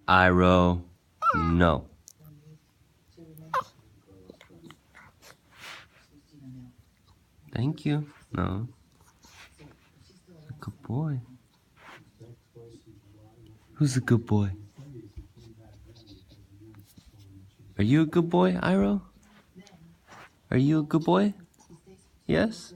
Iro, no. Thank you. No. A good boy. Who's a good boy? Are you a good boy, Iro? Are you a good boy? Yes?